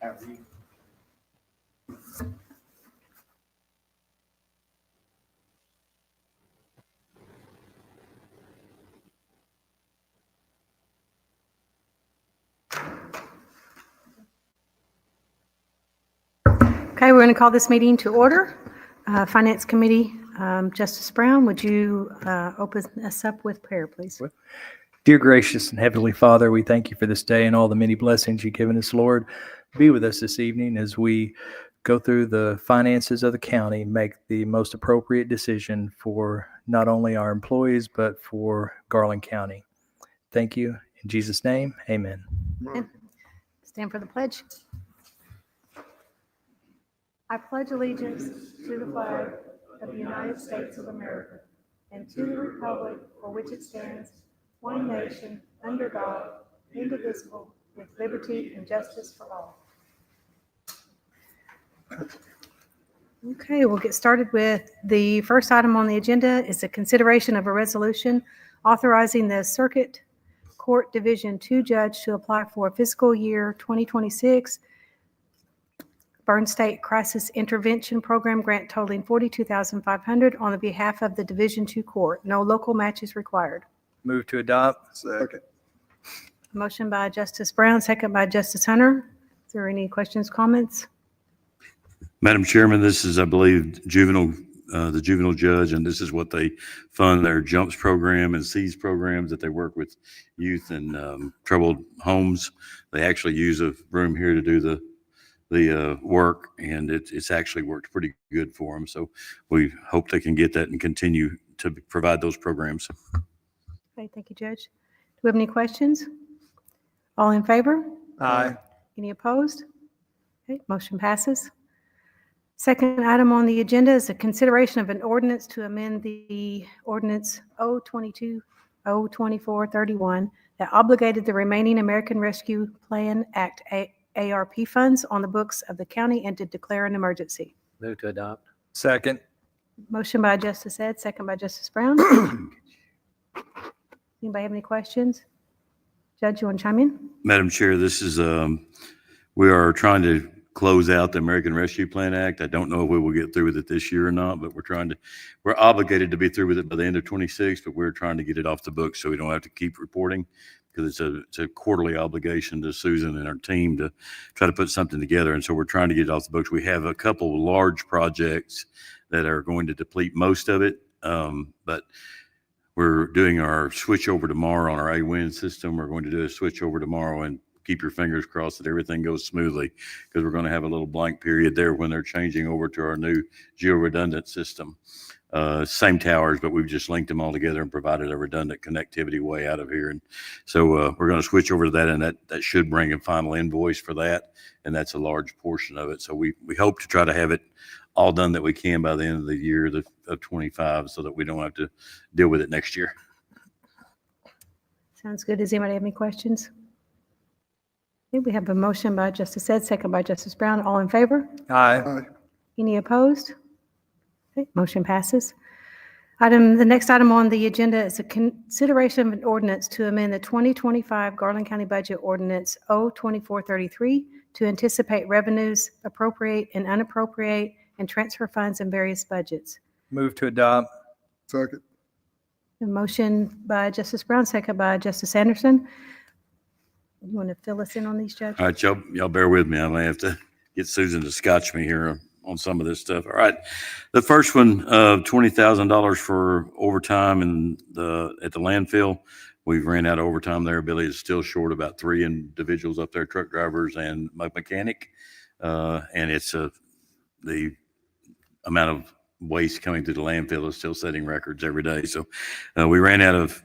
Okay, we're going to call this meeting to order. Finance Committee, Justice Brown, would you open us up with prayer, please? Dear gracious and heavenly Father, we thank you for this day and all the many blessings you've given us, Lord. Be with us this evening as we go through the finances of the county, make the most appropriate decision for not only our employees, but for Garland County. Thank you. In Jesus' name, amen. Amen. Stand for the pledge. I pledge allegiance to the flag of the United States of America and to the republic for which it stands, one nation, under God, indivisible, with liberty and justice for all. Okay, we'll get started with the first item on the agenda is the consideration of a resolution authorizing the Circuit Court Division 2 judge to apply for a fiscal year 2026 Burn State Crisis Intervention Program grant totaling $42,500 on the behalf of the Division 2 Court. No local match is required. Move to adopt. Second. Motion by Justice Brown, second by Justice Hunter. Is there any questions, comments? Madam Chairman, this is, I believe, the juvenile judge, and this is what they fund their JUMPS program and SEES programs that they work with youth in troubled homes. They actually use a room here to do the work, and it's actually worked pretty good for them. So we hope they can get that and continue to provide those programs. Okay, thank you, Judge. Do we have any questions? All in favor? Aye. Any opposed? Okay, motion passes. Second item on the agenda is a consideration of an ordinance to amend the ordinance 022-02431 that obligated the remaining American Rescue Plan Act ARP funds on the books of the county and to declare an emergency. Move to adopt. Second. Motion by Justice Ed, second by Justice Brown. Anybody have any questions? Judge, you want to chime in? Madam Chair, this is, we are trying to close out the American Rescue Plan Act. I don't know if we will get through with it this year or not, but we're obligated to be through with it by the end of 26, but we're trying to get it off the books so we don't have to keep reporting, because it's a quarterly obligation to Susan and our team to try to put something together. And so we're trying to get it off the books. We have a couple of large projects that are going to deplete most of it, but we're doing our switch over tomorrow on our AWIN system. We're going to do a switch over tomorrow, and keep your fingers crossed that everything goes smoothly, because we're going to have a little blank period there when they're changing over to our new geo-redundant system. Same towers, but we've just linked them all together and provided a redundant connectivity way out of here. And so we're going to switch over to that, and that should bring a final invoice for that, and that's a large portion of it. So we hope to try to have it all done that we can by the end of the year of 25, so that we don't have to deal with it next year. Sounds good. Does anybody have any questions? Okay, we have a motion by Justice Ed, second by Justice Brown. All in favor? Aye. Any opposed? Okay, motion passes. The next item on the agenda is a consideration of an ordinance to amend the 2025 Garland County Budget Ordinance 02433 to anticipate revenues, appropriate and unappropriate, and transfer funds in various budgets. Move to adopt. Second. A motion by Justice Brown, second by Justice Anderson. You want to fill us in on these, Judge? All right, y'all bear with me. I may have to get Susan to scotch me here on some of this stuff. All right. The first one, $20,000 for overtime at the landfill. We've ran out of overtime there. Billy is still short about 3 individuals up there, truck drivers and my mechanic. And it's the amount of waste coming through the landfill is still setting records every day. So we ran out of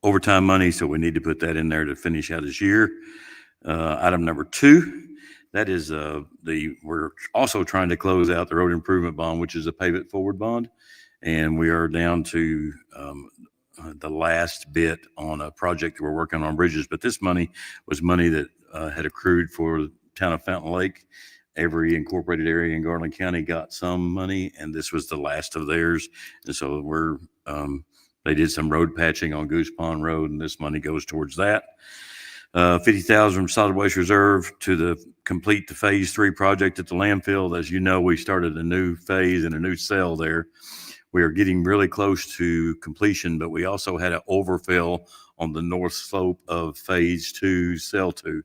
overtime money, so we need to put that in there to finish out this year. Item number 2, that is we're also trying to close out the road improvement bond, which is a pave it forward bond, and we are down to the last bit on a project that we're working on bridges. But this money was money that had accrued for the town of Fountain Lake. Every incorporated area in Garland County got some money, and this was the last of theirs. And so they did some road patching on Goose Pond Road, and this money goes towards that. 50,000 from solid waste reserve to complete the phase 3 project at the landfill. As you know, we started a new phase and a new cell there. We are getting really close to completion, but we also had an overfill on the north slope of phase 2, cell 2.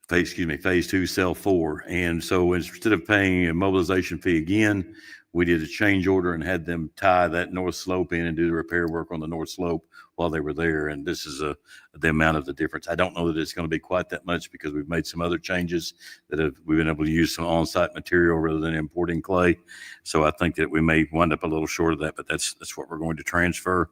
Phase 2, cell 4. And so instead of paying a mobilization fee again, we did a change order and had them tie that north slope in and do the repair work on the north slope while they were there. And this is the amount of the difference. I don't know that it's going to be quite that much because we've made some other changes that we've been able to use some on-site material rather than importing clay. So I think that we may wind up a little short of that, but that's what we're going to transfer.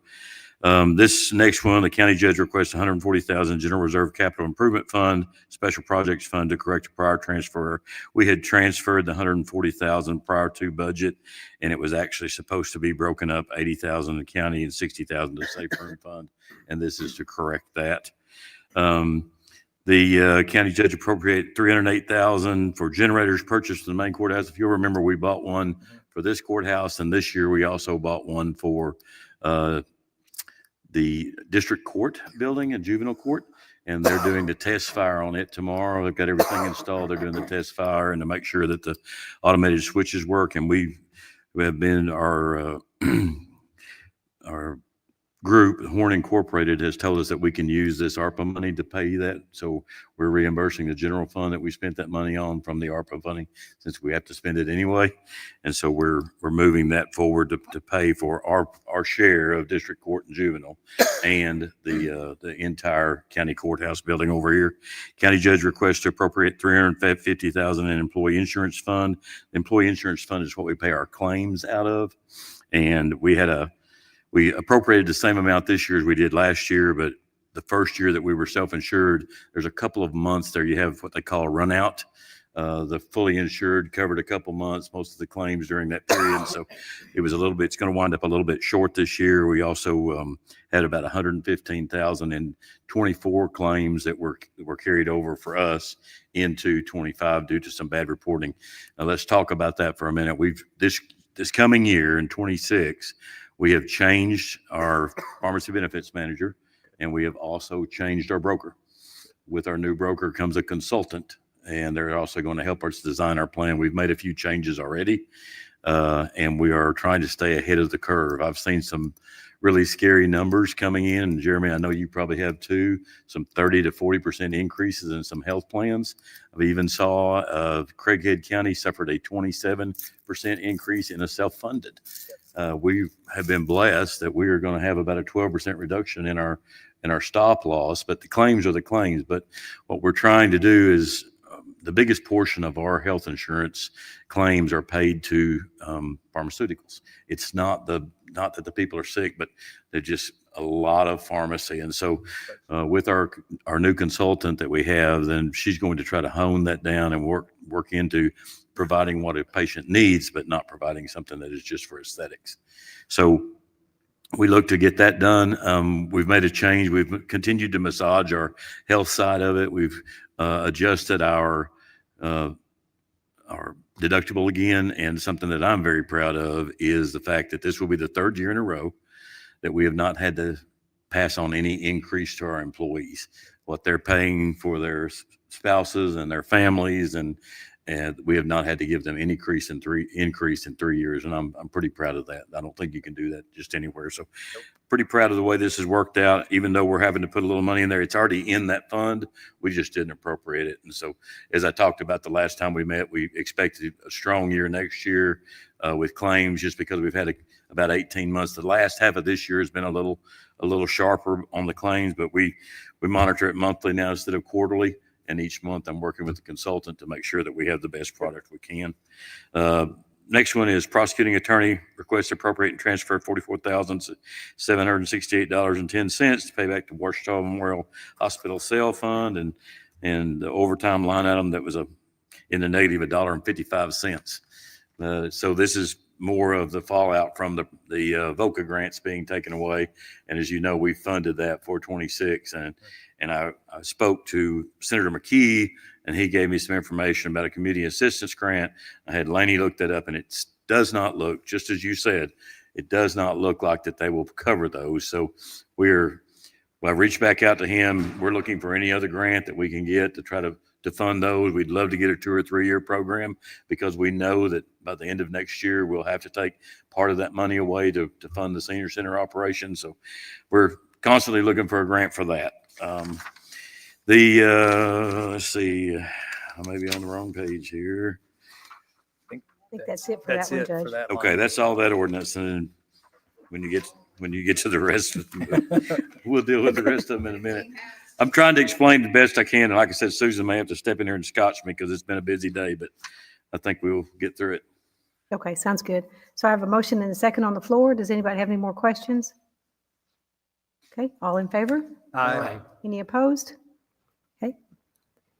This next one, the county judge requests $140,000 general reserve capital improvement fund, special projects fund to correct a prior transfer. We had transferred the $140,000 prior to budget, and it was actually supposed to be broken up, $80,000 to county and $60,000 to safe room fund. And this is to correct that. The county judge appropriated $308,000 for generators purchased in the main courthouse. If you'll remember, we bought one for this courthouse, and this year we also bought one for the district court building and juvenile court, and they're doing the test fire on it tomorrow. They've got everything installed. They're doing the test fire and to make sure that the automated switches work. And we have been our group, Horn Incorporated, has told us that we can use this ARPA money to pay that. So we're reimbursing the general fund that we spent that money on from the ARPA funding, since we have to spend it anyway. And so we're moving that forward to pay for our share of district court and juvenile and the entire county courthouse building over here. County judge requests to appropriate $350,000 in employee insurance fund. The employee insurance fund is what we pay our claims out of. And we appropriated the same amount this year as we did last year, but the first year that we were self-insured, there's a couple of months there you have what they call a run out. The fully insured covered a couple months, most of the claims during that period. So it was it's going to wind up a little bit short this year. We also had about 115,000 in 24 claims that were carried over for us into 25 due to some bad reporting. Now let's talk about that for a minute. This coming year in 26, we have changed our pharmacy benefits manager, and we have also changed our broker. With our new broker comes a consultant, and they're also going to help us design our plan. We've made a few changes already, and we are trying to stay ahead of the curve. I've seen some really scary numbers coming in, and Jeremy, I know you probably have too, some 30 to 40% increases in some health plans. I even saw Craighead County suffered a 27% increase in a self-funded. We have been blessed that we are going to have about a 12% reduction in our stop loss, but the claims are the claims. But what we're trying to do is the biggest portion of our health insurance claims are paid to pharmaceuticals. It's not that the people are sick, but they're just a lot of pharmacy. And so with our new consultant that we have, then she's going to try to hone that down and work into providing what a patient needs, but not providing something that is just for aesthetics. So we look to get that done. We've made a change. We've continued to massage our health side of it. We've adjusted our deductible again. And something that I'm very proud of is the fact that this will be the third year in a row that we have not had to pass on any increase to our employees. What they're paying for their spouses and their families, and we have not had to give them any increase in 3 years, and I'm pretty proud of that. I don't think you can do that just anywhere. So pretty proud of the way this has worked out, even though we're having to put a little money in there. It's already in that fund. We just didn't appropriate it. And so as I talked about the last time we met, we expected a strong year next year with claims, just because we've had about 18 months. The last half of this year has been a little sharper on the claims, but we monitor it monthly now instead of quarterly. And each month I'm working with the consultant to make sure that we have the best product we can. Next one is prosecuting attorney requests appropriate and transfer $44,768.10 to pay back to Washita Memorial Hospital Cell Fund, and the overtime line item that was in the negative $1.55. So this is more of the fallout from the VOCA grants being taken away. And as you know, we funded that for 26. And I spoke to Senator McKee, and he gave me some information about a community assistance grant. I had Laney look that up, and it does not look, just as you said, it does not look like that they will cover those. So we're Well, I reached back out to him. We're looking for any other grant that we can get to try to fund those. We'd love to get a 2 or 3 year program because we know that by the end of next year, we'll have to take part of that money away to fund the senior center operation. So we're constantly looking for a grant for that. Let's see, I may be on the wrong page here. I think that's it for that one, Judge. Okay, that's all that ordinance. And then when you get to the rest of them, we'll deal with the rest of them in a minute. I'm trying to explain the best I can. And like I said, Susan may have to step in here and scotch me because it's been a busy day, but I think we'll get through it. Okay, sounds good. So I have a motion and a second on the floor. Does anybody have any more questions? Okay, all in favor? Aye. Any opposed? Okay,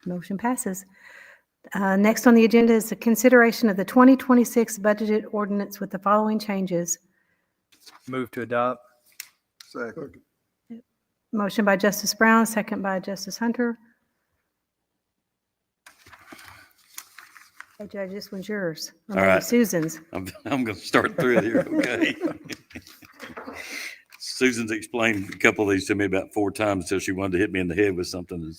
motion passes. Next on the agenda is the consideration of the 2026 budgeted ordinance with the following changes. Move to adopt. Second. Motion by Justice Brown, second by Justice Hunter. Hey, Judge, this one's yours. Or maybe right. Susan's. I'm going to start through it here, okay? Susan's explained a couple of these to me about 4 times until she wanted to hit me in the head with something.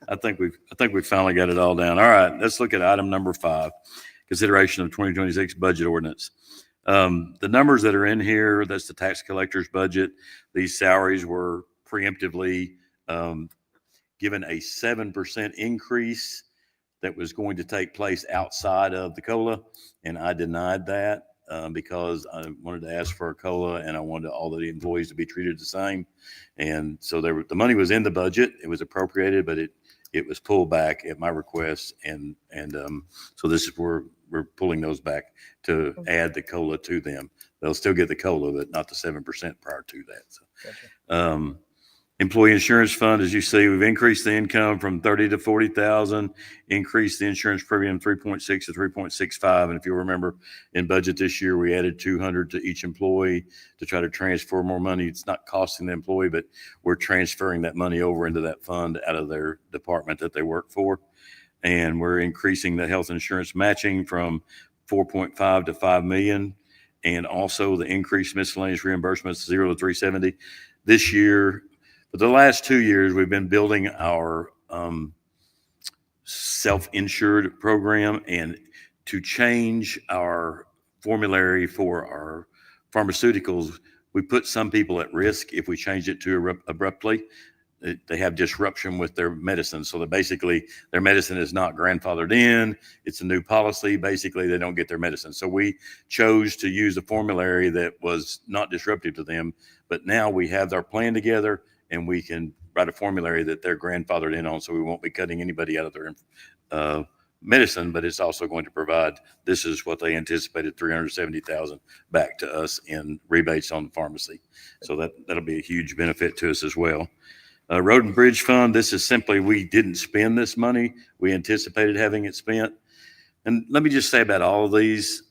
I think we've finally got it all down. All right, let's look at item number 5, consideration of 2026 budget ordinance. The numbers that are in here, that's the tax collector's budget. These salaries were preemptively given a 7% increase that was going to take place outside of the COLA, and I denied that because I wanted to ask for a COLA and I wanted all the employees to be treated the same. And so the money was in the budget, it was appropriated, but it was pulled back at my request, and so this is where we're pulling those back to add the COLA to them. They'll still get the COLA, but not the 7% prior to that. So, Gotcha. Employee insurance fund, as you see, we've increased the income from 30 to 40,000, increased the insurance premium 3.6 to 3.65. And if you'll remember, in budget this year, we added 200 to each employee to try to transfer more money. It's not costing the employee, but we're transferring that money over into that fund out of their department that they work for. And we're increasing the health insurance matching from 4.5 to 5 million. And also the increased miscellaneous reimbursements 0 to 370 this year. For the last 2 years, we've been building our self-insured program, and to change our formulary for our pharmaceuticals, we put some people at risk if we change it too abruptly. They have disruption with their medicine. So that basically their medicine is not grandfathered in. It's a new policy. Basically, they don't get their medicine. So we chose to use a formulary that was not disruptive to them. But now we have our plan together, and we can write a formulary that they're grandfathered in on. So we won't be cutting anybody out of their medicine, but it's also going to provide, this is what they anticipated, $370,000 back to us in rebates on the pharmacy. So that'll be a huge benefit to us as well. Road and Bridge Fund, this is simply, we didn't spend this money. We anticipated having it spent. And let me just say about all of these,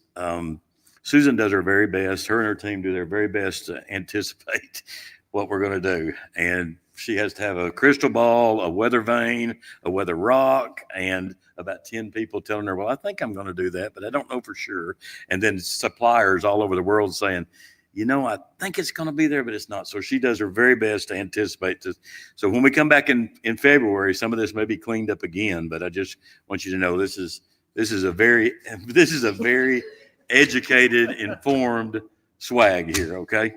Susan does her very best. Her and her team do their very best to anticipate what we're going to do. And she has to have a crystal ball, a weather vane, a weather rock, and about 10 people telling her, well, I think I'm going to do that, but I don't know for sure. And then suppliers all over the world saying, you know, I think it's going to be there, but it's not. So she does her very best to anticipate this. So when we come back in February, some of this may be cleaned up again, but I just want you to know this is a very educated, informed swag here. Okay.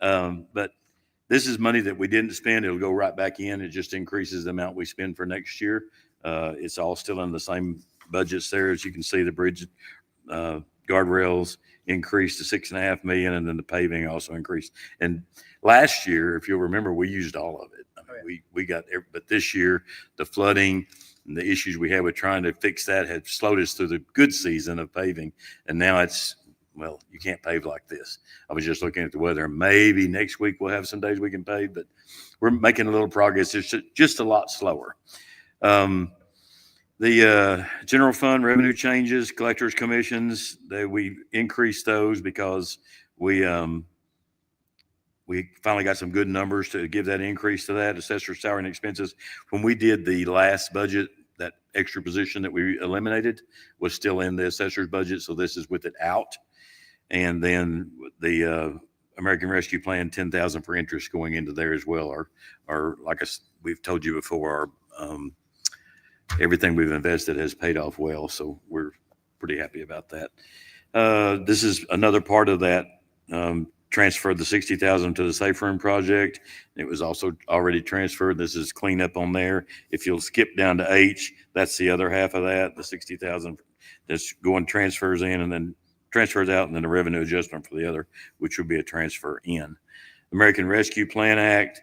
But this is money that we didn't spend. It'll go right back in. It just increases the amount we spend for next year. It's all still in the same budgets there. As you can see, the bridge guardrails increased to $6.5 million, and then the paving also increased. And last year, if you'll remember, we used all of it. I mean, we got but this year, the flooding and the issues we had with trying to fix that had slowed us through the good season of paving. And now it's, well, you can't pave like this. I was just looking at the weather. Maybe next week we'll have some days we can pave, but we're making a little progress. It's just a lot slower. The general fund revenue changes, collectors commissions, we increased those because we finally got some good numbers to give that increase to that. Assessor salary and expenses, when we did the last budget, that extra position that we eliminated was still in the assessor's budget. So this is with it out. And then the American Rescue Plan, 10,000 for interest going into there as well. Or like we've told you before, everything we've invested has paid off well. So we're pretty happy about that. This is another part of that, transferred the 60,000 to the Safe Room project. It was also already transferred. This is cleanup on there. If you'll skip down to H, that's the other half of that, the 60,000 that's going transfers in and then transfers out, and then the revenue adjustment for the other, which would be a transfer in. American Rescue Plan Act,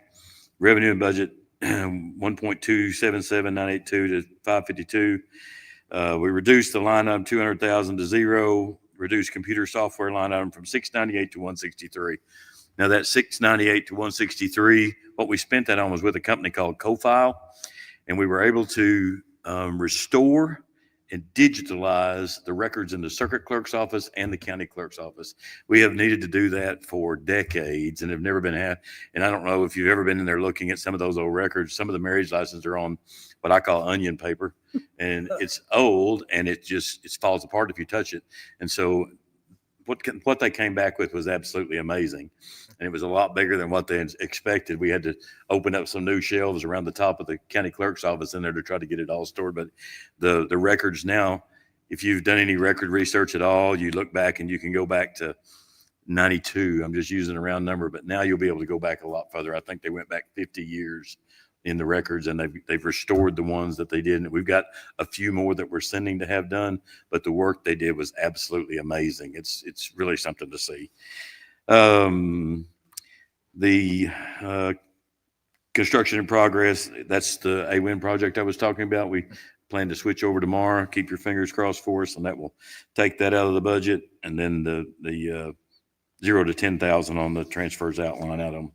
revenue and budget 1.277982 to 552. We reduced the line item 200,000 to 0. Reduced computer software line item from 698 to 163. Now that 698 to 163, what we spent that on was with a company called CoFile, and we were able to restore and digitalize the records in the circuit clerk's office and the county clerk's office. We have needed to do that for decades and have never been had. And I don't know if you've ever been in there looking at some of those old records. Some of the marriage licenses are on what I call onion paper, and it's old and it falls apart if you touch it. And so what they came back with was absolutely amazing. And it was a lot bigger than what they expected. We had to open up some new shelves around the top of the county clerk's office in there to try to get it all stored. But the records now, if you've done any record research at all, you look back and you can go back to 92. I'm just using a round number, but now you'll be able to go back a lot further. I think they went back 50 years in the records, and they've restored the ones that they did. And we've got a few more that we're sending to have done, but the work they did was absolutely amazing. It's really something to see. The construction in progress, that's the AWIN project I was talking about. We plan to switch over tomorrow. Keep your fingers crossed for us, and that will take that out of the budget. And then the 0 to 10,000 on the transfers outline out of them.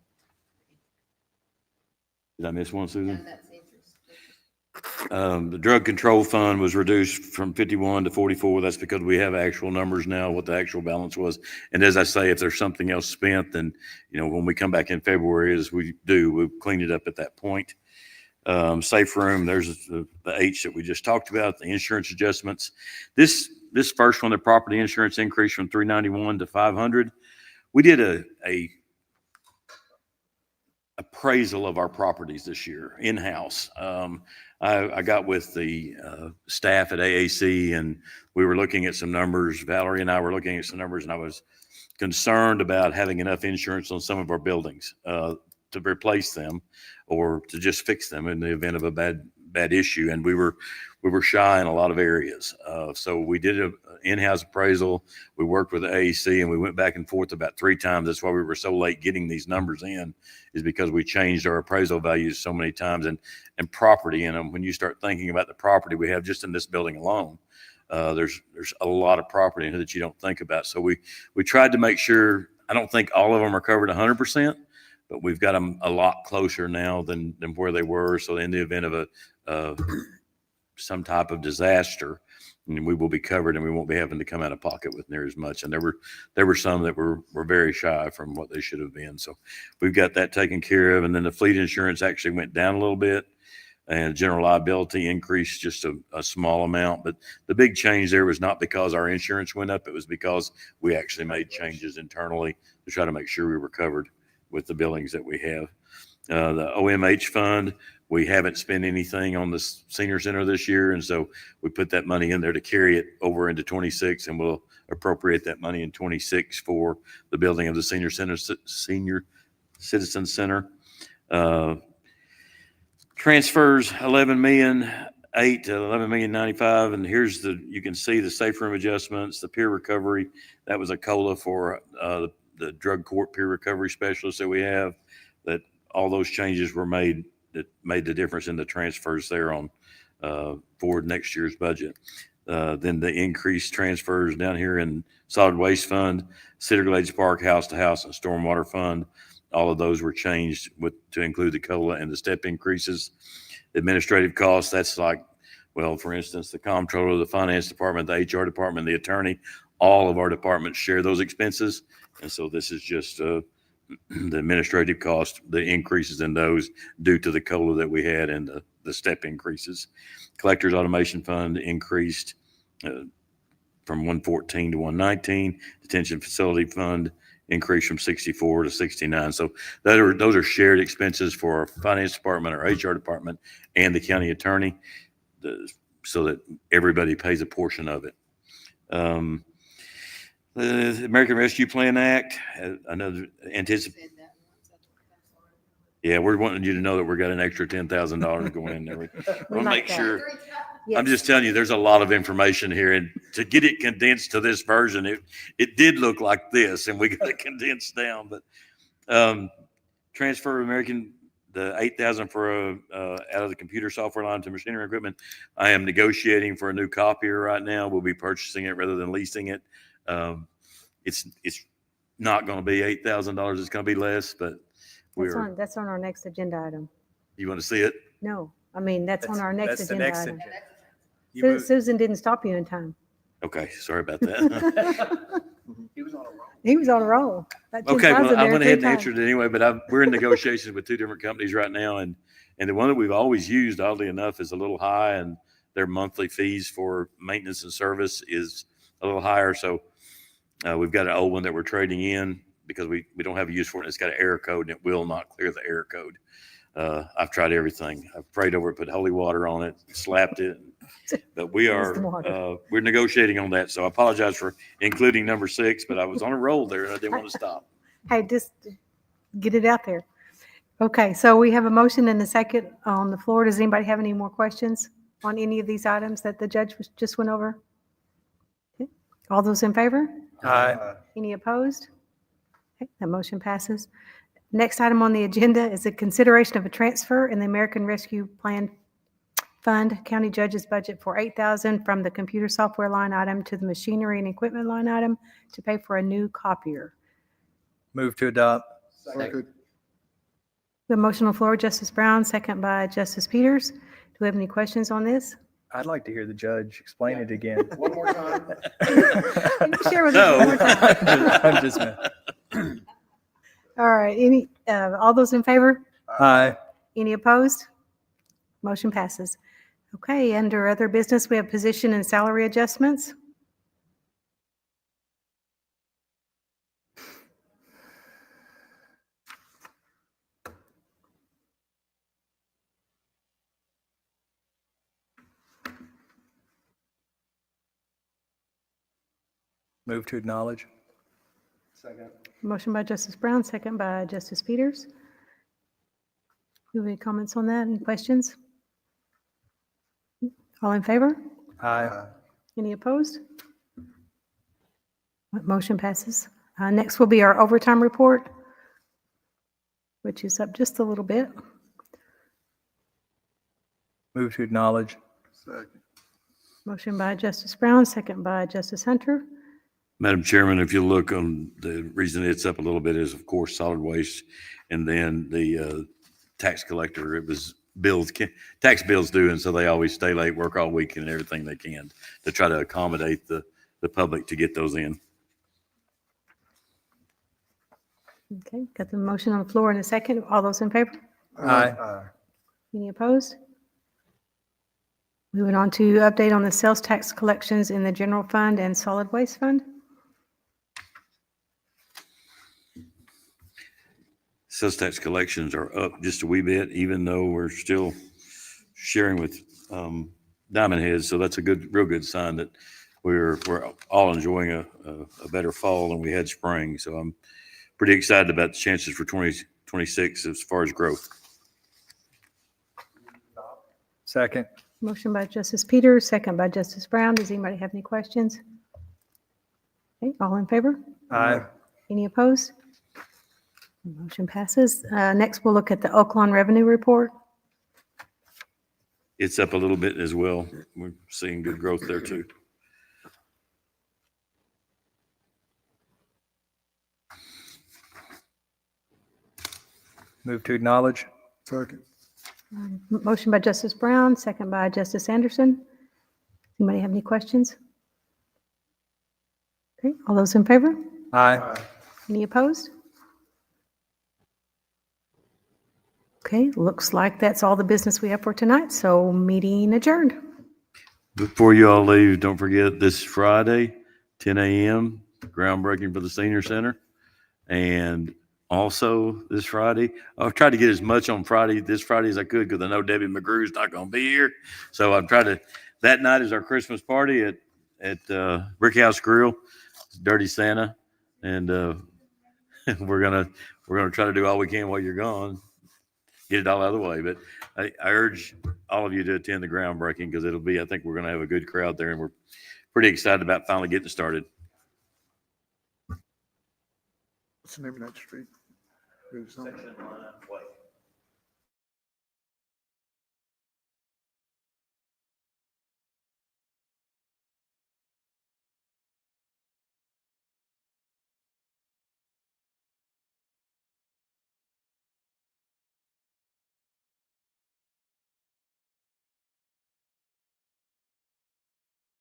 Did I miss one, Susan? The drug control fund was reduced from 51 to 44. That's because we have actual numbers now, what the actual balance was. And as I say, if there's something else spent, then, when we come back in February, as we do, we'll clean it up at that point. Safe Room, there's the H that we just talked about, the insurance adjustments. This first one, the property insurance increase from 391 to 500. We did a appraisal of our properties this year in-house. I got with the staff at AAC, and we were looking at some numbers. Valerie and I were looking at some numbers, and I was concerned about having enough insurance on some of our buildings to replace them or to just fix them in the event of a bad issue. And we were shy in a lot of areas. So we did an in-house appraisal. We worked with the AAC, and we went back and forth about 3 times. That's why we were so late getting these numbers in, is because we changed our appraisal values so many times. And property in them, when you start thinking about the property we have just in this building alone, there's a lot of property in here that you don't think about. So we tried to make sure, I don't think all of them are covered 100%, but we've got them a lot closer now than where they were. So in the event of some type of disaster, we will be covered, and we won't be having to come out of pocket with near as much. And there were some that were very shy from what they should have been. So we've got that taken care of. And then the fleet insurance actually went down a little bit, and general liability increased just a small amount. But the big change there was not because our insurance went up. It was because we actually made changes internally to try to make sure we were covered with the billings that we have. The OMH fund, we haven't spent anything on the senior center this year, and so we put that money in there to carry it over into 26, and we'll appropriate that money in 26 for the building of the senior citizen center. Transfers 11,000,008 to 11,095,000, and here's you can see the safe room adjustments, the peer recovery. That was a COLA for the drug court peer recovery specialist that we have. That all those changes were made that made the difference in the transfers there on for next year's budget. Then the increased transfers down here in solid waste fund, Cedar Glades Park, house to house, and stormwater fund. All of those were changed to include the COLA and the step increases. Administrative costs, that's like, well, for instance, the comptroller, the finance department, the HR department, the attorney, all of our departments share those expenses. And so this is just the administrative cost, the increases in those due to the COLA that we had and the step increases. Collectors Automation Fund increased from 114 to 119. Detention Facility Fund increase from 64 to 69. So those are shared expenses for our finance department, our HR department, and the county attorney, so that everybody pays a portion of it. The American Rescue Plan Act, another anticipated. Yeah, we're wanting you to know that we're got an extra $10,000 going in there. We want to make sure. Yes. I'm just telling you, there's a lot of information here, and to get it condensed to this version, it did look like this, and we got it condensed down. But transfer the 8,000 for out of the computer software line to machinery equipment. I am negotiating for a new copier right now. We'll be purchasing it rather than leasing it. It's not going to be $8,000. It's going to be less, but that's on our next agenda item. You want to see it? No, I mean, that's on our next agenda item. agenda. Susan didn't stop you in time. Okay, sorry about that. He was on a roll. He was on a roll. That Okay, 10,000 well, I there went three ahead and times. answered it anyway, but we're in negotiations with two different companies right now, and the one that we've always used, oddly enough, is a little high, and their monthly fees for maintenance and service is a little higher. So we've got an old one that we're trading in because we don't have a use for it. It's got an error code, and it will not clear the error code. I've tried everything. I've prayed over it, put holy water on it, slapped it, but we're negotiating on that. So I apologize for including number 6, but I was on a roll there and I didn't want to stop. Hey, just get it out there. Okay, so we have a motion and a second on the floor. Does anybody have any more questions on any of these items that the judge just went over? Okay. All those in favor? Aye. Any opposed? Okay, that motion passes. Next item on the agenda is a consideration of a transfer in the American Rescue Plan Fund County Judge's budget for $8,000 from the computer software line item to the machinery and equipment line item to pay for a new copier. Move to adopt. Second. The motion on the floor, Justice Brown, second by Justice Peters. Do we have any questions on this? I'd like to hear the judge explain it again. One more time. Can you share with us one more time? I'm just messing. All right, all those in favor? Aye. Any opposed? Motion passes. Okay, under other business, we have position and salary adjustments. Move to acknowledge. Second. Motion by Justice Brown, second by Justice Peters. Do you have any comments on that? Any questions? All in favor? Aye. Any opposed? Motion passes. Next will be our overtime report, which is up just a little bit. Move to acknowledge. Second. Motion by Justice Brown, second by Justice Hunter. Madam Chairman, if you look on, the reason it's up a little bit is, of course, solid waste, and then the tax collector. It was tax bills due, and so they always stay late, work all weekend and everything they can to try to accommodate the public to get those in. Okay, got the motion on the floor in a second. All those in favor? Aye. Any opposed? Moving on to update on the sales tax collections in the general fund and solid waste fund. Sales tax collections are up just a wee bit, even though we're still sharing with Diamond Head. So that's a real good sign that we're all enjoying a better fall than we had spring. So I'm pretty excited about the chances for 2026 as far as growth. Second. Motion by Justice Peters, second by Justice Brown. Does anybody have any questions? Okay, all in favor? Aye. Any opposed? Motion passes. Next, we'll look at the Oaklawn Revenue Report. It's up a little bit as well. We're seeing good growth there too. Move to acknowledge. Second. Motion by Justice Brown, second by Justice Anderson. Anybody have any questions? Okay, all those in favor? Aye. Any opposed? Okay, looks like that's all the business we have for tonight, so meeting adjourned. Before you all leave, don't forget this Friday, 10 a.m., groundbreaking for the senior center. And also this Friday, I've tried to get as much on this Friday as I could, because I know Debbie McGrew's not going to be here. So I've tried to, that night is our Christmas party at Brick House Grill, Dirty Santa. And we're going to try to do all we can while you're gone, get it all out of the way. But I urge all of you to attend the groundbreaking, because I think we're going to have a good crowd there, and we're pretty excited about finally getting started. What's the name of that street? Route something.